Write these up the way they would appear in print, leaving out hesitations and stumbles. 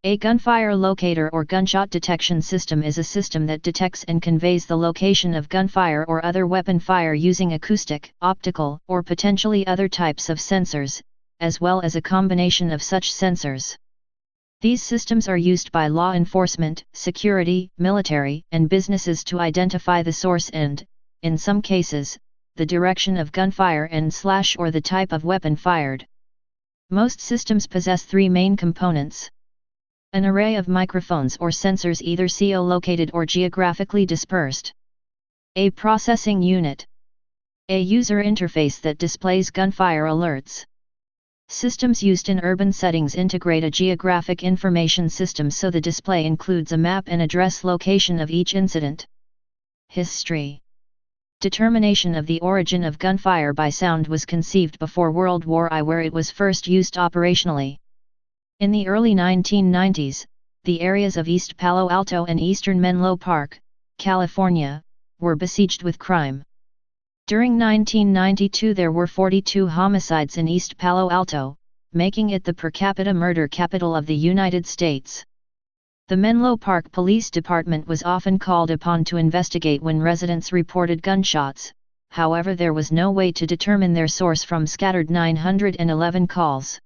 A gunfire locator or gunshot detection system is a system that detects and conveys the location of gunfire or other weapon fire using acoustic, optical, or potentially other types of sensors, as well as a combination of such sensors. These systems are used by law enforcement, security, military, and businesses to identify the source and, in some cases, the direction of gunfire and/or the type of weapon fired. Most systems possess three main components. An array of microphones or sensors either geolocated or geographically dispersed. A processing unit. A user interface that displays gunfire alerts. Systems used in urban settings integrate a geographic information system so the display includes a map and address location of each incident. History. Determination of the origin of gunfire by sound was conceived before World War I, where it was first used operationally. In the early 1990s, the areas of East Palo Alto and eastern Menlo Park, California, were besieged with crime. During 1992 there were 42 homicides in East Palo Alto, making it the per capita murder capital of the United States. The Menlo Park Police Department was often called upon to investigate when residents reported gunshots, however there was no way to determine their source from scattered 911 calls.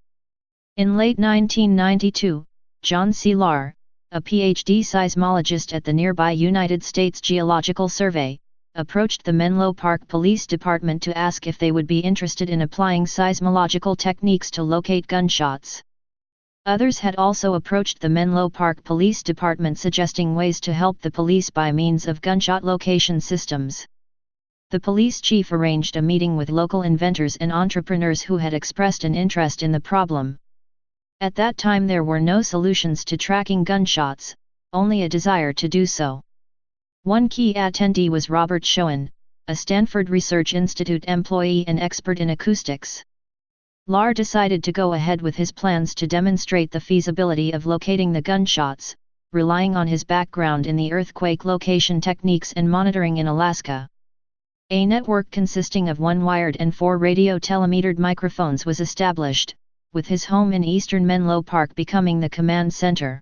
In late 1992, John C. Lahr, a PhD seismologist at the nearby United States Geological Survey, approached the Menlo Park Police Department to ask if they would be interested in applying seismological techniques to locate gunshots. Others had also approached the Menlo Park Police Department suggesting ways to help the police by means of gunshot location systems. The police chief arranged a meeting with local inventors and entrepreneurs who had expressed an interest in the problem. At that time there were no solutions to tracking gunshots, only a desire to do so. One key attendee was Robert Schoen, a Stanford Research Institute employee and expert in acoustics. Lahr decided to go ahead with his plans to demonstrate the feasibility of locating the gunshots, relying on his background in the earthquake location techniques and monitoring in Alaska. A network consisting of 1 wired and 4 radio telemetered microphones was established, with his home in eastern Menlo Park becoming the command center.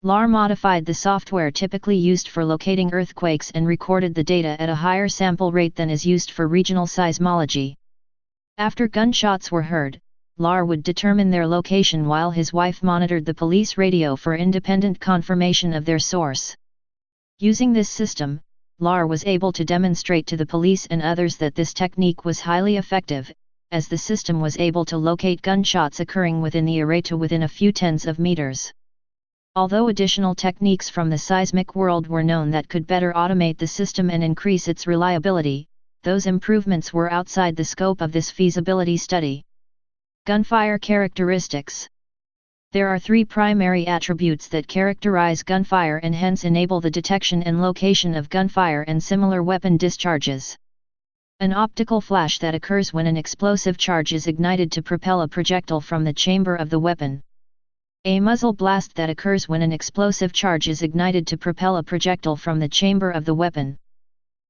Lahr modified the software typically used for locating earthquakes and recorded the data at a higher sample rate than is used for regional seismology. After gunshots were heard, Lahr would determine their location while his wife monitored the police radio for independent confirmation of their source. Using this system, Lahr was able to demonstrate to the police and others that this technique was highly effective, as the system was able to locate gunshots occurring within the array to within a few tens of meters. Although additional techniques from the seismic world were known that could better automate the system and increase its reliability, those improvements were outside the scope of this feasibility study. Gunfire characteristics. There are 3 primary attributes that characterize gunfire and hence enable the detection and location of gunfire and similar weapon discharges. An optical flash that occurs when an explosive charge is ignited to propel a projectile from the chamber of the weapon. A muzzle blast that occurs when an explosive charge is ignited to propel a projectile from the chamber of the weapon.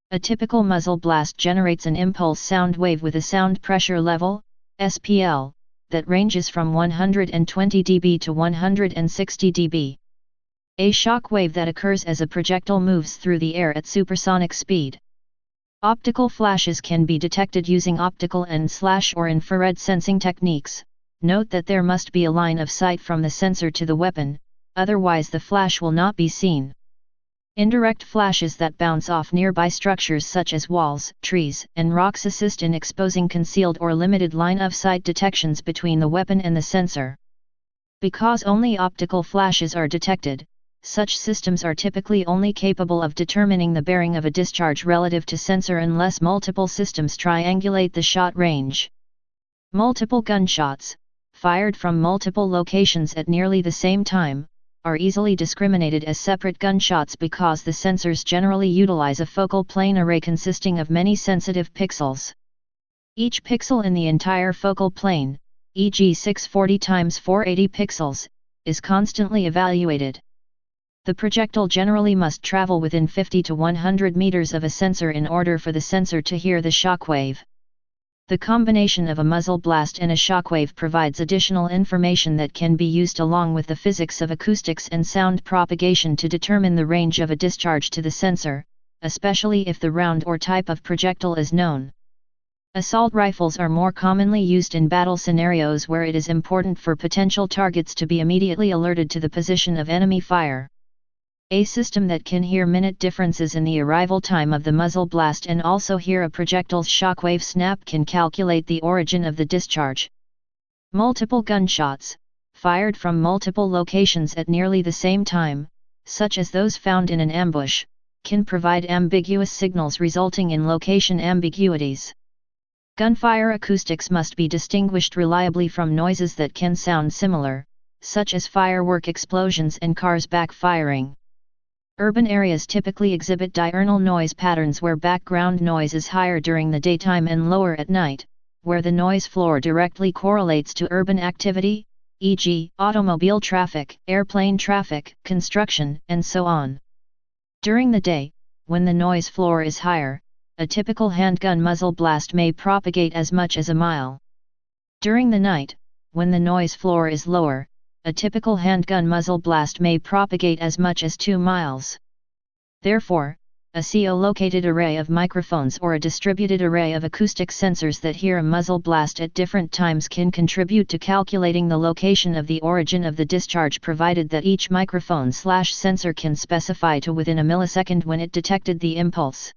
A typical muzzle blast generates an impulse sound wave with a sound pressure level, SPL, that ranges from 120 dB to 160 dB. A shock wave that occurs as a projectile moves through the air at supersonic speed. Optical flashes can be detected using optical and/or infrared sensing techniques. Note that there must be a line of sight from the sensor to the weapon, otherwise the flash will not be seen. Indirect flashes that bounce off nearby structures such as walls, trees, and rocks assist in exposing concealed or limited line of sight detections between the weapon and the sensor. Because only optical flashes are detected, such systems are typically only capable of determining the bearing of a discharge relative to sensor unless multiple systems triangulate the shot range. Multiple gunshots, fired from multiple locations at nearly the same time, are easily discriminated as separate gunshots because the sensors generally utilize a focal plane array consisting of many sensitive pixels. Each pixel in the entire focal plane, e.g. 640 x 480 pixels, is constantly evaluated. The projectile generally must travel within 50 to 100 meters of a sensor in order for the sensor to hear the shockwave. The combination of a muzzle blast and a shockwave provides additional information that can be used along with the physics of acoustics and sound propagation to determine the range of a discharge to the sensor, especially if the round or type of projectile is known. Assault rifles are more commonly used in battle scenarios where it is important for potential targets to be immediately alerted to the position of enemy fire. A system that can hear minute differences in the arrival time of the muzzle blast and also hear a projectile's shockwave snap can calculate the origin of the discharge. Multiple gunshots, fired from multiple locations at nearly the same time, such as those found in an ambush, can provide ambiguous signals resulting in location ambiguities. Gunfire acoustics must be distinguished reliably from noises that can sound similar, such as firework explosions and cars backfiring. Urban areas typically exhibit diurnal noise patterns where background noise is higher during the daytime and lower at night, where the noise floor directly correlates to urban activity, e.g., automobile traffic, airplane traffic, construction, and so on. During the day, when the noise floor is higher, a typical handgun muzzle blast may propagate as much as a mile. During the night, when the noise floor is lower, a typical handgun muzzle blast may propagate as much as 2 miles. Therefore, a co-located array of microphones or a distributed array of acoustic sensors that hear a muzzle blast at different times can contribute to calculating the location of the origin of the discharge, provided that each microphone/sensor can specify to within a millisecond when it detected the impulse.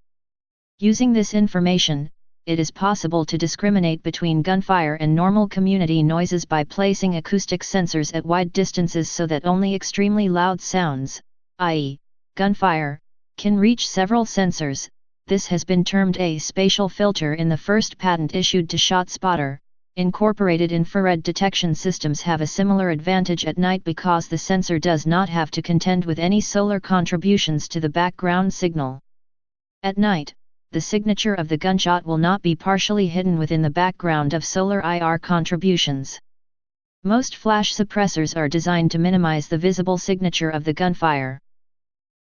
Using this information, it is possible to discriminate between gunfire and normal community noises by placing acoustic sensors at wide distances so that only extremely loud sounds, i.e., gunfire, can reach several sensors. This has been termed a spatial filter in the first patent issued to ShotSpotter. Incorporated infrared detection systems have a similar advantage at night because the sensor does not have to contend with any solar contributions to the background signal. At night, the signature of the gunshot will not be partially hidden within the background of solar IR contributions. Most flash suppressors are designed to minimize the visible signature of the gunfire.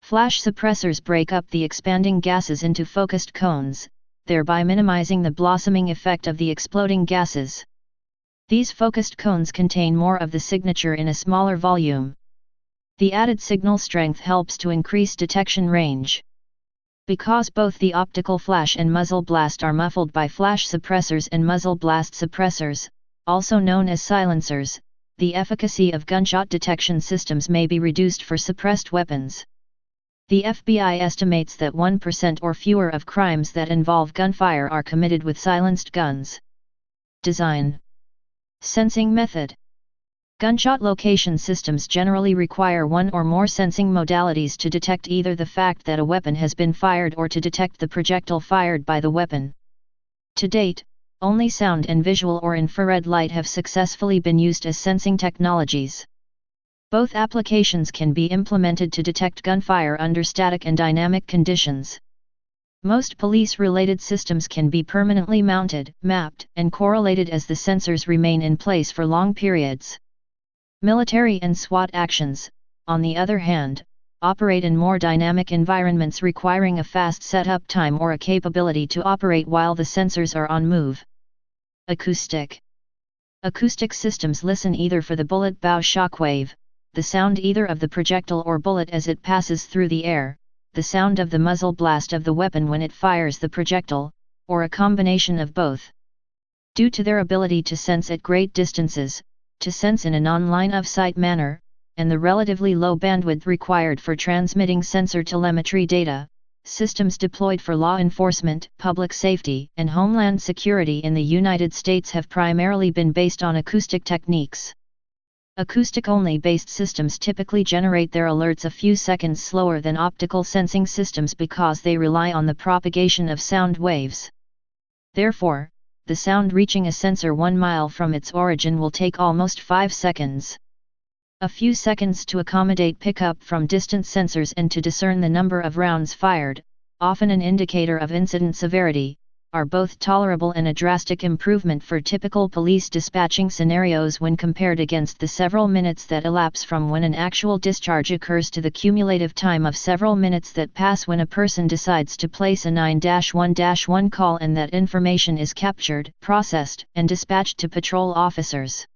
Flash suppressors break up the expanding gases into focused cones, thereby minimizing the blossoming effect of the exploding gases. These focused cones contain more of the signature in a smaller volume. The added signal strength helps to increase detection range. Because both the optical flash and muzzle blast are muffled by flash suppressors and muzzle blast suppressors, also known as silencers, the efficacy of gunshot detection systems may be reduced for suppressed weapons. The FBI estimates that 1% or fewer of crimes that involve gunfire are committed with silenced guns. Design. Sensing method. Gunshot location systems generally require one or more sensing modalities to detect either the fact that a weapon has been fired or to detect the projectile fired by the weapon. To date, only sound and visual or infrared light have successfully been used as sensing technologies. Both applications can be implemented to detect gunfire under static and dynamic conditions. Most police-related systems can be permanently mounted, mapped, and correlated as the sensors remain in place for long periods. Military and SWAT actions, on the other hand, operate in more dynamic environments requiring a fast setup time or a capability to operate while the sensors are on move. Acoustic. Acoustic systems listen either for the bullet bow shockwave, the sound either of the projectile or bullet as it passes through the air, the sound of the muzzle blast of the weapon when it fires the projectile, or a combination of both. Due to their ability to sense at great distances, to sense in a non-line-of-sight manner, and the relatively low bandwidth required for transmitting sensor telemetry data, systems deployed for law enforcement, public safety, and homeland security in the United States have primarily been based on acoustic techniques. Acoustic-only based systems typically generate their alerts a few seconds slower than optical sensing systems because they rely on the propagation of sound waves. Therefore, the sound reaching a sensor 1 mile from its origin will take almost 5 seconds. A few seconds to accommodate pickup from distant sensors and to discern the number of rounds fired, often an indicator of incident severity, are both tolerable and a drastic improvement for typical police dispatching scenarios when compared against the several minutes that elapse from when an actual discharge occurs to the cumulative time of several minutes that pass when a person decides to place a 9-1-1 call and that information is captured, processed, and dispatched to patrol officers.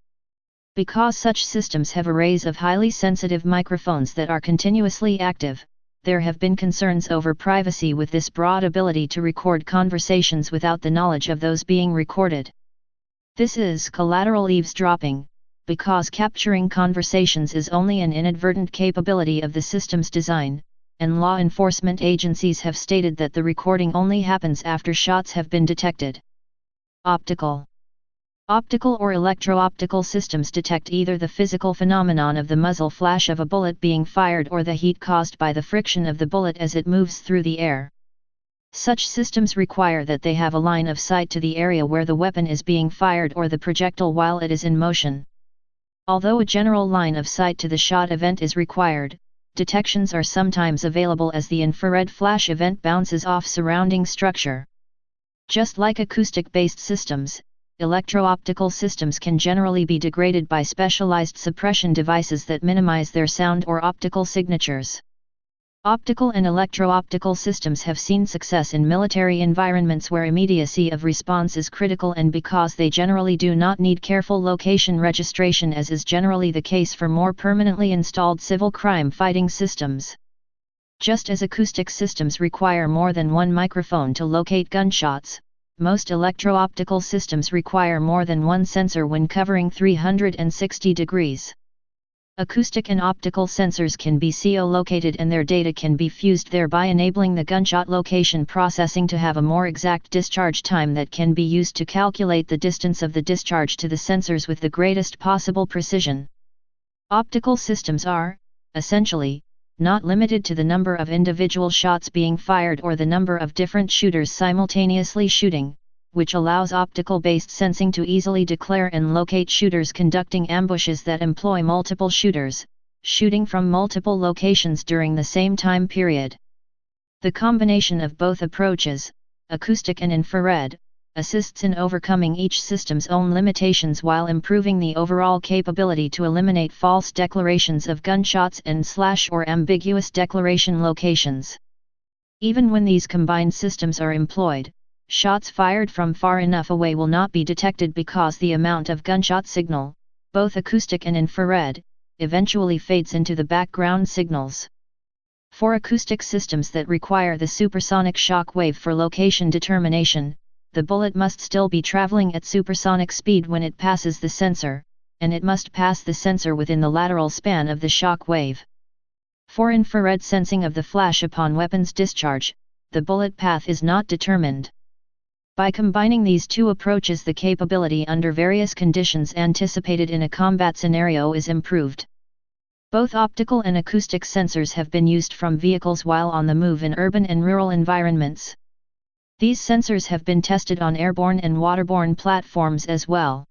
Because such systems have arrays of highly sensitive microphones that are continuously active, there have been concerns over privacy with this broad ability to record conversations without the knowledge of those being recorded. This is collateral eavesdropping, because capturing conversations is only an inadvertent capability of the system's design, and law enforcement agencies have stated that the recording only happens after shots have been detected. Optical or electro-optical systems detect either the physical phenomenon of the muzzle flash of a bullet being fired or the heat caused by the friction of the bullet as it moves through the air. Such systems require that they have a line of sight to the area where the weapon is being fired or the projectile while it is in motion. Although a general line of sight to the shot event is required, detections are sometimes available as the infrared flash event bounces off surrounding structure. Just like acoustic-based systems, electro-optical systems can generally be degraded by specialized suppression devices that minimize their sound or optical signatures. Optical and electro-optical systems have seen success in military environments where immediacy of response is critical and because they generally do not need careful location registration, as is generally the case for more permanently installed civil crime fighting systems. Just as acoustic systems require more than one microphone to locate gunshots, most electro-optical systems require more than one sensor when covering 360 degrees. Acoustic and optical sensors can be co-located and their data can be fused, thereby enabling the gunshot location processing to have a more exact discharge time that can be used to calculate the distance of the discharge to the sensors with the greatest possible precision. Optical systems are, essentially, not limited to the number of individual shots being fired or the number of different shooters simultaneously shooting, which allows optical-based sensing to easily declare and locate shooters conducting ambushes that employ multiple shooters, shooting from multiple locations during the same time period. The combination of both approaches, acoustic and infrared, assists in overcoming each system's own limitations while improving the overall capability to eliminate false declarations of gunshots and / or ambiguous declaration locations. Even when these combined systems are employed, shots fired from far enough away will not be detected because the amount of gunshot signal, both acoustic and infrared, eventually fades into the background signals. For acoustic systems that require the supersonic shock wave for location determination, the bullet must still be traveling at supersonic speed when it passes the sensor, and it must pass the sensor within the lateral span of the shock wave. For infrared sensing of the flash upon weapon's discharge, the bullet path is not determined. By combining these two approaches, the capability under various conditions anticipated in a combat scenario is improved. Both optical and acoustic sensors have been used from vehicles while on the move in urban and rural environments. These sensors have been tested on airborne and waterborne platforms as well.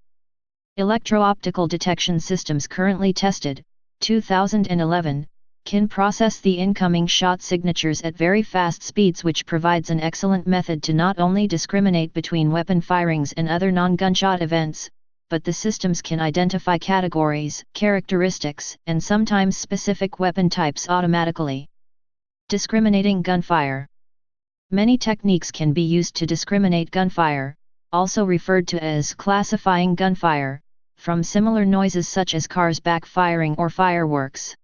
Electro-optical detection systems currently tested, 2011, can process the incoming shot signatures at very fast speeds, which provides an excellent method to not only discriminate between weapon firings and other non-gunshot events, but the systems can identify categories, characteristics, and sometimes specific weapon types automatically. Discriminating gunfire. Many techniques can be used to discriminate gunfire, also referred to as classifying gunfire, from similar noises such as cars backfiring or fireworks.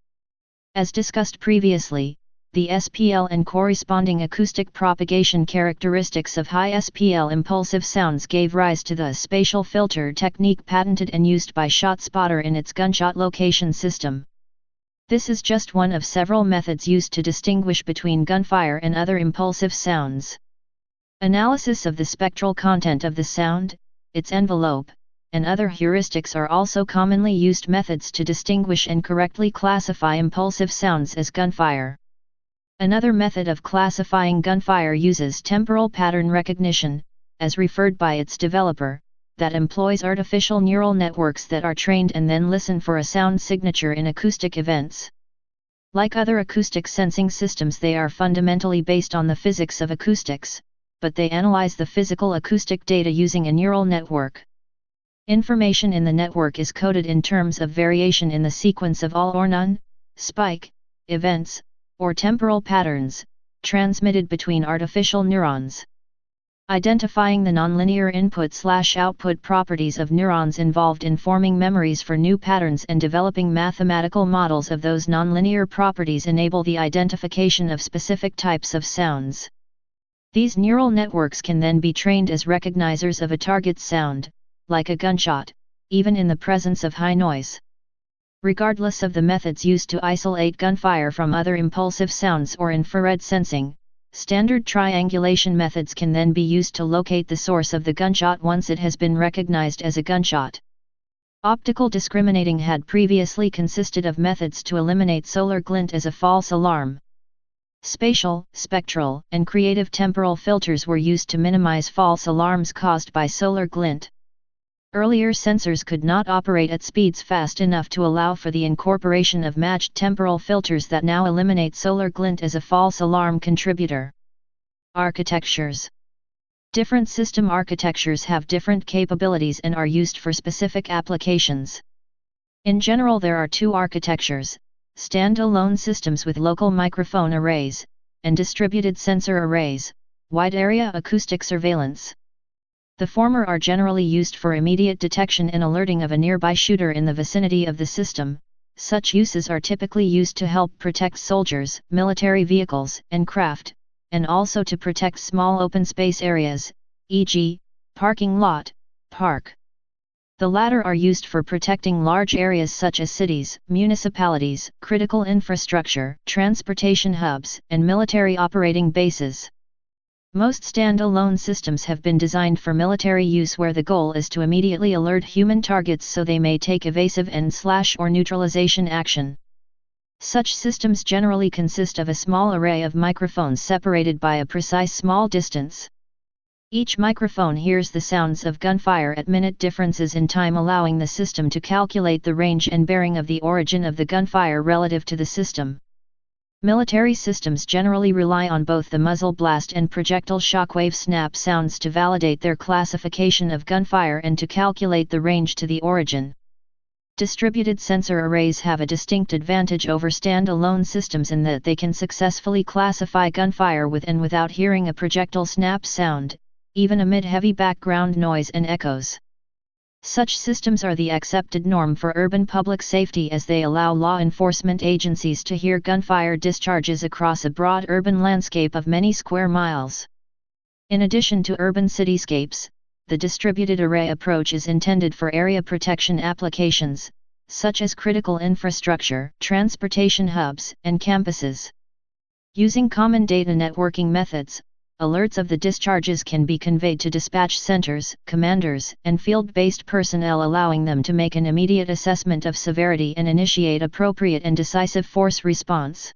As discussed previously, the SPL and corresponding acoustic propagation characteristics of high SPL impulsive sounds gave rise to the spatial filter technique patented and used by ShotSpotter in its gunshot location system. This is just one of several methods used to distinguish between gunfire and other impulsive sounds. Analysis of the spectral content of the sound, its envelope, and other heuristics are also commonly used methods to distinguish and correctly classify impulsive sounds as gunfire. Another method of classifying gunfire uses temporal pattern recognition, as referred by its developer, that employs artificial neural networks that are trained and then listen for a sound signature in acoustic events. Like other acoustic sensing systems, they are fundamentally based on the physics of acoustics, but they analyze the physical acoustic data using a neural network. Information in the network is coded in terms of variation in the sequence of all or none, spike, events, or temporal patterns, transmitted between artificial neurons. Identifying the nonlinear input/output properties of neurons involved in forming memories for new patterns and developing mathematical models of those nonlinear properties enable the identification of specific types of sounds. These neural networks can then be trained as recognizers of a target sound, like a gunshot, even in the presence of high noise. Regardless of the methods used to isolate gunfire from other impulsive sounds or infrared sensing, standard triangulation methods can then be used to locate the source of the gunshot once it has been recognized as a gunshot. Optical discriminating had previously consisted of methods to eliminate solar glint as a false alarm. Spatial, spectral, and creative temporal filters were used to minimize false alarms caused by solar glint. Earlier sensors could not operate at speeds fast enough to allow for the incorporation of matched temporal filters that now eliminate solar glint as a false alarm contributor. Architectures. Different system architectures have different capabilities and are used for specific applications. In general, there are two architectures: stand-alone systems with local microphone arrays, and distributed sensor arrays, wide-area acoustic surveillance. The former are generally used for immediate detection and alerting of a nearby shooter in the vicinity of the system. Such uses are typically used to help protect soldiers, military vehicles, and craft, and also to protect small open space areas, e.g., parking lot, park. The latter are used for protecting large areas such as cities, municipalities, critical infrastructure, transportation hubs, and military operating bases. Most stand-alone systems have been designed for military use where the goal is to immediately alert human targets so they may take evasive and/or neutralization action. Such systems generally consist of a small array of microphones separated by a precise small distance. Each microphone hears the sounds of gunfire at minute differences in time, allowing the system to calculate the range and bearing of the origin of the gunfire relative to the system. Military systems generally rely on both the muzzle blast and projectile shockwave snap sounds to validate their classification of gunfire and to calculate the range to the origin. Distributed sensor arrays have a distinct advantage over stand-alone systems in that they can successfully classify gunfire with and without hearing a projectile snap sound, even amid heavy background noise and echoes. Such systems are the accepted norm for urban public safety as they allow law enforcement agencies to hear gunfire discharges across a broad urban landscape of many square miles. In addition to urban cityscapes, the distributed array approach is intended for area protection applications, such as critical infrastructure, transportation hubs, and campuses. Using common data networking methods, alerts of the discharges can be conveyed to dispatch centers, commanders, and field-based personnel, allowing them to make an immediate assessment of severity and initiate appropriate and decisive force response.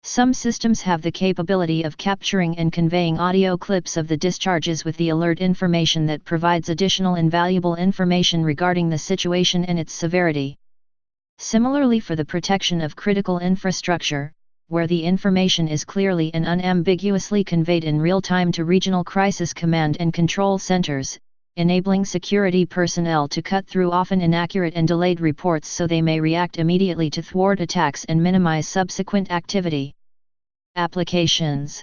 Some systems have the capability of capturing and conveying audio clips of the discharges with the alert information that provides additional invaluable information regarding the situation and its severity. Similarly, for the protection of critical infrastructure, where the information is clearly and unambiguously conveyed in real time to regional crisis command and control centers, enabling security personnel to cut through often inaccurate and delayed reports so they may react immediately to thwart attacks and minimize subsequent activity. Applications.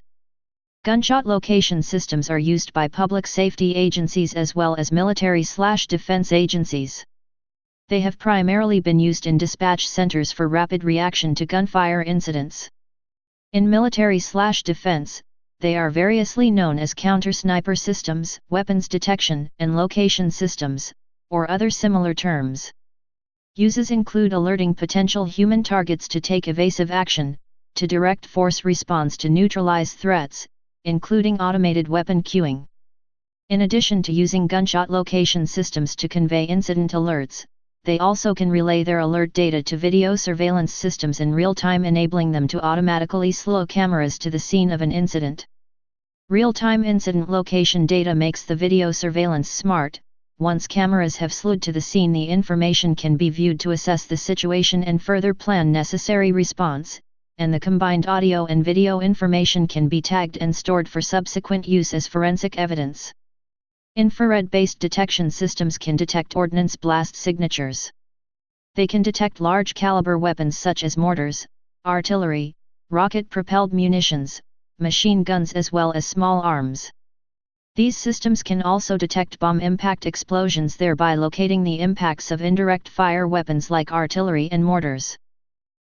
Gunshot location systems are used by public safety agencies as well as military/defense agencies. They have primarily been used in dispatch centers for rapid reaction to gunfire incidents. In military/defense, they are variously known as counter-sniper systems, weapons detection and location systems, or other similar terms. Uses include alerting potential human targets to take evasive action, to direct force response to neutralize threats, including automated weapon queuing. In addition to using gunshot location systems to convey incident alerts, they also can relay their alert data to video surveillance systems in real time, enabling them to automatically slow cameras to the scene of an incident. Real-time incident location data makes the video surveillance smart. Once cameras have slowed to the scene, the information can be viewed to assess the situation and further plan necessary response, and the combined audio and video information can be tagged and stored for subsequent use as forensic evidence. Infrared-based detection systems can detect ordnance blast signatures. They can detect large-caliber weapons such as mortars, artillery, rocket-propelled munitions, machine guns as well as small arms. These systems can also detect bomb impact explosions, thereby locating the impacts of indirect fire weapons like artillery and mortars.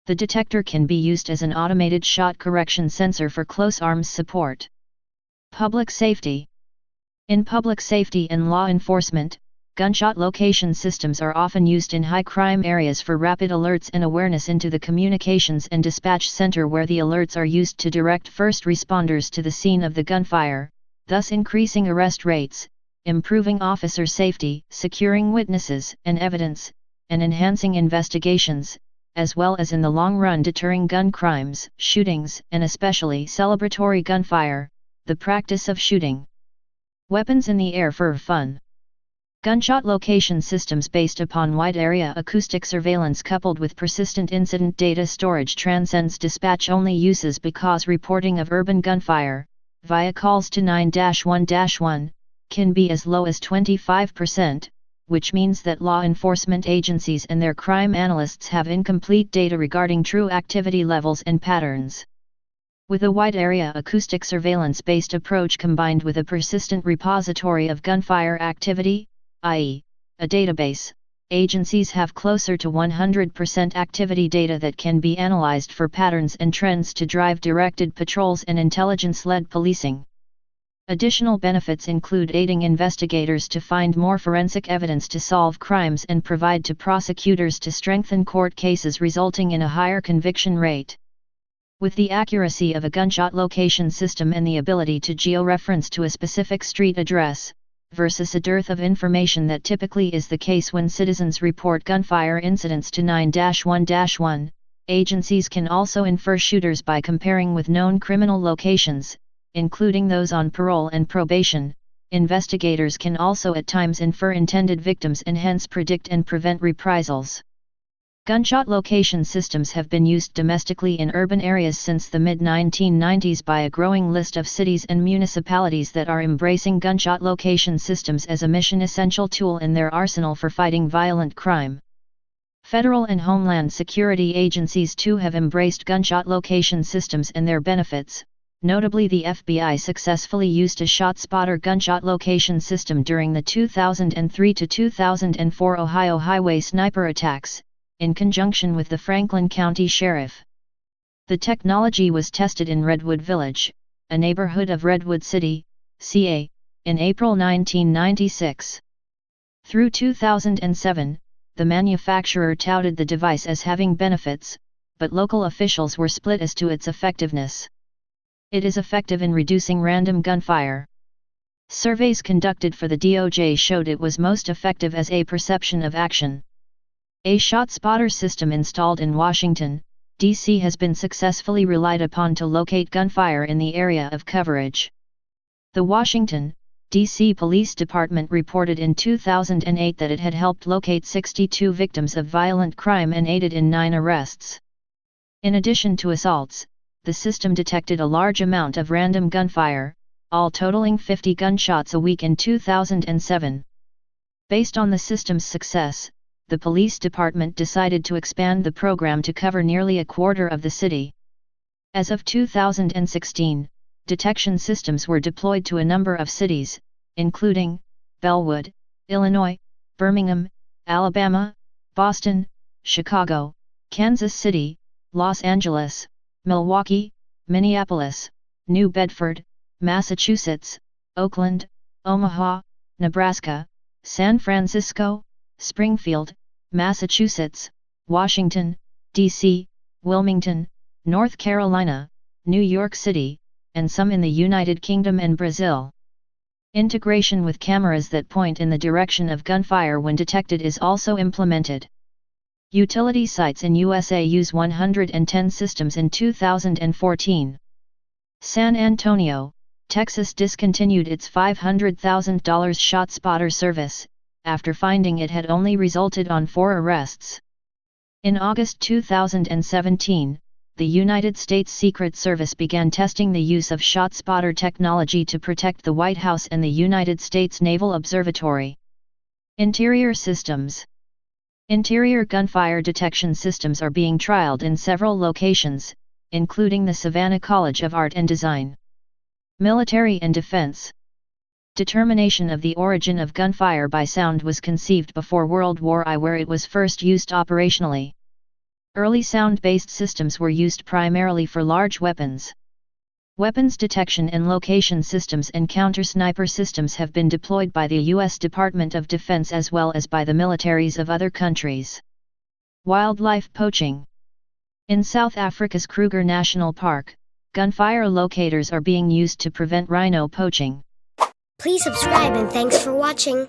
The detector can be used as an automated shot correction sensor for close arms support. Public safety. In public safety and law enforcement, gunshot location systems are often used in high-crime areas for rapid alerts and awareness into the communications and dispatch center, where the alerts are used to direct first responders to the scene of the gunfire, thus increasing arrest rates, improving officer safety, securing witnesses and evidence, and enhancing investigations, as well as in the long run deterring gun crimes, shootings, and especially celebratory gunfire, the practice of shooting weapons in the air for fun. Gunshot location systems based upon wide-area acoustic surveillance coupled with persistent incident data storage transcends dispatch-only uses, because reporting of urban gunfire, via calls to 9-1-1, can be as low as 25%, which means that law enforcement agencies and their crime analysts have incomplete data regarding true activity levels and patterns. With a wide-area acoustic surveillance-based approach combined with a persistent repository of gunfire activity, i.e., a database, agencies have closer to 100% activity data that can be analyzed for patterns and trends to drive directed patrols and intelligence-led policing. Additional benefits include aiding investigators to find more forensic evidence to solve crimes and provide to prosecutors to strengthen court cases, resulting in a higher conviction rate. With the accuracy of a gunshot location system and the ability to georeference to a specific street address, versus a dearth of information that typically is the case when citizens report gunfire incidents to 9-1-1, agencies can also infer shooters by comparing with known criminal locations, including those on parole and probation. Investigators can also at times infer intended victims and hence predict and prevent reprisals. Gunshot location systems have been used domestically in urban areas since the mid-1990s by a growing list of cities and municipalities that are embracing gunshot location systems as a mission-essential tool in their arsenal for fighting violent crime. Federal and Homeland Security agencies too have embraced gunshot location systems and their benefits. Notably, the FBI successfully used a ShotSpotter gunshot location system during the 2003 to 2004 Ohio highway sniper attacks, in conjunction with the Franklin County Sheriff. The technology was tested in Redwood Village, a neighborhood of Redwood City, CA, in April 1996. Through 2007, the manufacturer touted the device as having benefits, but local officials were split as to its effectiveness. It is effective in reducing random gunfire. Surveys conducted for the DOJ showed it was most effective as a perception of action. A ShotSpotter system installed in Washington, D.C. has been successfully relied upon to locate gunfire in the area of coverage. The Washington, D.C. Police Department reported in 2008 that it had helped locate 62 victims of violent crime and aided in 9 arrests. In addition to assaults, the system detected a large amount of random gunfire, all totaling 50 gunshots a week in 2007. Based on the system's success, the police department decided to expand the program to cover nearly a quarter of the city. As of 2016, detection systems were deployed to a number of cities, including Bellwood, Illinois, Birmingham, Alabama, Boston, Chicago, Kansas City, Los Angeles, Milwaukee, Minneapolis, New Bedford, Massachusetts, Oakland, Omaha, Nebraska, San Francisco, Springfield, Massachusetts, Washington, D.C., Wilmington, North Carolina, New York City, and some in the United Kingdom and Brazil. Integration with cameras that point in the direction of gunfire when detected is also implemented. Utility sites in USA use 110 systems in 2014. San Antonio, Texas discontinued its $500,000 ShotSpotter service, after finding it had only resulted on 4 arrests. In August 2017, the United States Secret Service began testing the use of shot spotter technology to protect the White House and the United States Naval Observatory. Interior systems. Interior gunfire detection systems are being trialed in several locations, including the Savannah College of Art and Design. Military and defense. Determination of the origin of gunfire by sound was conceived before World War I, where it was first used operationally. Early sound-based systems were used primarily for large weapons. Weapons detection and location systems and counter-sniper systems have been deployed by the U.S. Department of Defense as well as by the militaries of other countries. Wildlife poaching. In South Africa's Kruger National Park, gunfire locators are being used to prevent rhino poaching. Please subscribe and thanks for watching.